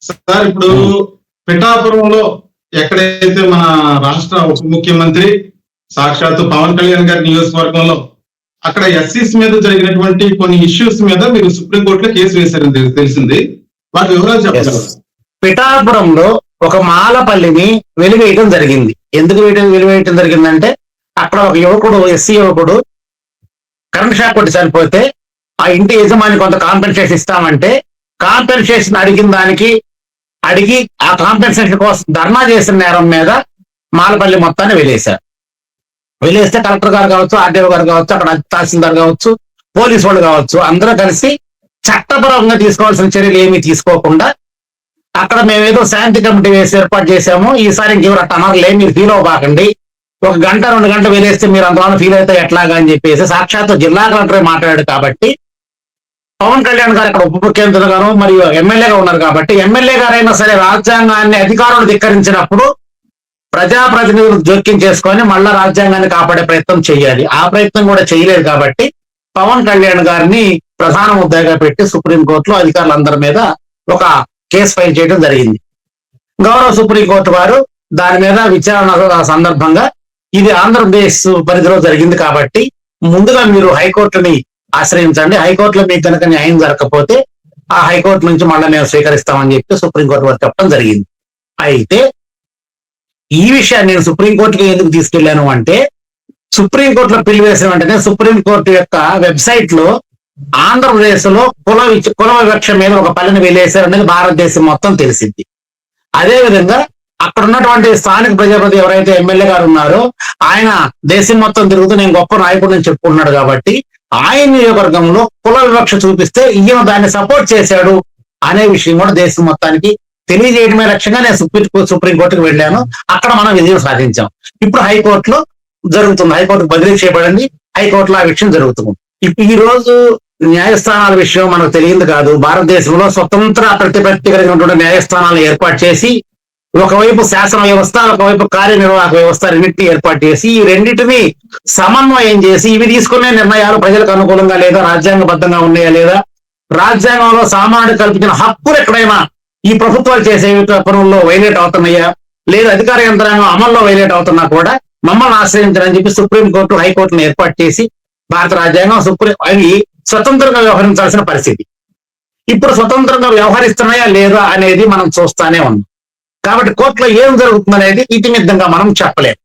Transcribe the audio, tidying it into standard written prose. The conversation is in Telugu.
సార్ ఇప్పుడు పిఠాపురంలో ఎక్కడైతే మన రాష్ట్ర ఉప ముఖ్యమంత్రి సాక్షాత్తు పవన్ కళ్యాణ్ గారి నియోజకవర్గంలో అక్కడ ఎస్సీస్ మీద జరిగినటువంటి కొన్ని ఇష్యూస్ మీద మీరు సుప్రీంకోర్టులో కేసు వేశారని తెలిసింది. వాటి వివరాలు చెప్పగలరు? పిఠాపురంలో ఒక మాలపల్లిని వెలివేయటం జరిగింది. ఎందుకు వెలివేయటం జరిగిందంటే అక్కడ ఒక యువకుడు, ఎస్సీ యువకుడు కరెంట్ షాక్ కొట్టి చనిపోతే ఆ ఇంటి యజమాని కొంత కాంపెన్సేషన్ ఇస్తామంటే కాంపెన్సేషన్ అడిగి ఆ కాంపెన్సేషన్ కోసం ధర్నా చేసిన నేరం మీద మాలపల్లి మొత్తాన్ని వెలేశారు. వెలేస్తే కలెక్టర్ గారు కావచ్చు, ఆర్డీఓ గారు కావచ్చు, అక్కడ తహసీల్దార్ కావచ్చు, పోలీసు వాళ్ళు కావచ్చు, అందరూ కలిసి చట్టపరంగా తీసుకోవాల్సిన చర్యలు ఏమీ తీసుకోకుండా అక్కడ మేమేదో శాంతి కమిటీ వేసి ఏర్పాటు చేశాము, ఈసారి ఇంకెవరు అట్ట అనర్లే, మీరు ఫీల్ అవ్వబాకండి, 1 గంట 2 గంటలు వెలేస్తే మీరు అంతవరకు ఫీల్ అయితే ఎట్లాగా అని చెప్పేసి సాక్షాత్తు జిల్లా కలెక్టరే మాట్లాడాడు. కాబట్టి పవన్ కళ్యాణ్ గారు అక్కడ ఉప ముఖ్యమంత్రి గారు మరియు ఎమ్మెల్యేగా ఉన్నారు కాబట్టి ఎమ్మెల్యే గారైనా సరే రాజ్యాంగాన్ని అధికారులు ధిక్కరించినప్పుడు ప్రజాప్రతినిధులు జోక్యం చేసుకొని మళ్ళా రాజ్యాంగాన్ని కాపాడే ప్రయత్నం చేయాలి. ఆ ప్రయత్నం కూడా చేయలేదు కాబట్టి పవన్ కళ్యాణ్ గారిని ప్రధాన ముద్దాయిగా పెట్టి సుప్రీంకోర్టులో అధికారులందరి మీద ఒక కేసు ఫైల్ చేయడం జరిగింది. గౌరవ సుప్రీంకోర్టు వారు దాని మీద విచారణ సందర్భంగా ఇది ఆంధ్రప్రదేశ్ పరిధిలో జరిగింది కాబట్టి ముందుగా మీరు హైకోర్టుని ఆశ్రయించండి, హైకోర్టులో మీకు కనుక న్యాయం జరగకపోతే ఆ హైకోర్టు నుంచి మళ్ళీ మేము స్వీకరిస్తామని చెప్పి సుప్రీంకోర్టు వారు చెప్పడం జరిగింది. అయితే ఈ విషయాన్ని నేను సుప్రీంకోర్టుకి ఎందుకు తీసుకెళ్లాను అంటే సుప్రీంకోర్టులో పిలివేసిన వెంటనే సుప్రీంకోర్టు యొక్క వెబ్సైట్ లో ఆంధ్రప్రదేశ్ లో కుల వివక్ష మీద ఒక పల్లెని వెలేశారు అనేది భారతదేశం మొత్తం తెలిసింది. అదేవిధంగా అక్కడ ఉన్నటువంటి స్థానిక ప్రజాపతి ఎవరైతే ఎమ్మెల్యే గారు ఉన్నారో ఆయన దేశం మొత్తం తిరుగుతూ నేను గొప్ప నాయకుడిని చెప్పుకుంటున్నాడు కాబట్టి ఆయన నియోజకవర్గంలో కుల వివక్ష చూపిస్తే ఈయన దాన్ని సపోర్ట్ చేశాడు అనే విషయం కూడా దేశం మొత్తానికి తెలియజేయడమే లక్ష్యంగా నేను సుప్రీంకోర్టుకు వెళ్ళాను. అక్కడ మనం విజయం సాధించాం. ఇప్పుడు హైకోర్టులో జరుగుతుంది, హైకోర్టుకు బదిలీ చేయబడింది, హైకోర్టులో ఆ విషయం జరుగుతుంది. ఈ రోజు న్యాయస్థానాల విషయం మనకు తెలియదు కాదు. భారతదేశంలో స్వతంత్ర ప్రతిపత్తి కలిగినటువంటి న్యాయస్థానాలను ఏర్పాటు చేసి ఒకవైపు శాసన వ్యవస్థ, ఒకవైపు కార్యనిర్వాహక వ్యవస్థ రెండింటినీ ఏర్పాటు చేసి ఈ రెండింటినీ సమన్వయం చేసి ఇవి తీసుకునే నిర్ణయాలు ప్రజలకు అనుకూలంగా లేదా, రాజ్యాంగబద్ధంగా ఉన్నాయా లేదా, రాజ్యాంగంలో సామాన్యుడు కల్పించిన హక్కులు ఎక్కడైనా ఈ ప్రభుత్వాలు చేసే పనుల్లో వైలేట్ అవుతున్నాయా లేదా, అధికార యంత్రాంగం అమల్లో వైలేట్ అవుతున్నా కూడా మమ్మల్ని ఆశ్రయించాలని చెప్పి సుప్రీంకోర్టు, హైకోర్టును ఏర్పాటు చేసి భారత రాజ్యాంగం అవి స్వతంత్రంగా వ్యవహరించాల్సిన పరిస్థితి. ఇప్పుడు స్వతంత్రంగా వ్యవహరిస్తున్నాయా లేదా అనేది మనం చూస్తానే ఉన్నాం. కాబట్టి కోర్టులో ఏం జరుగుతుంది అనేది ఇతిమిద్దంగా మనం చెప్పలేం.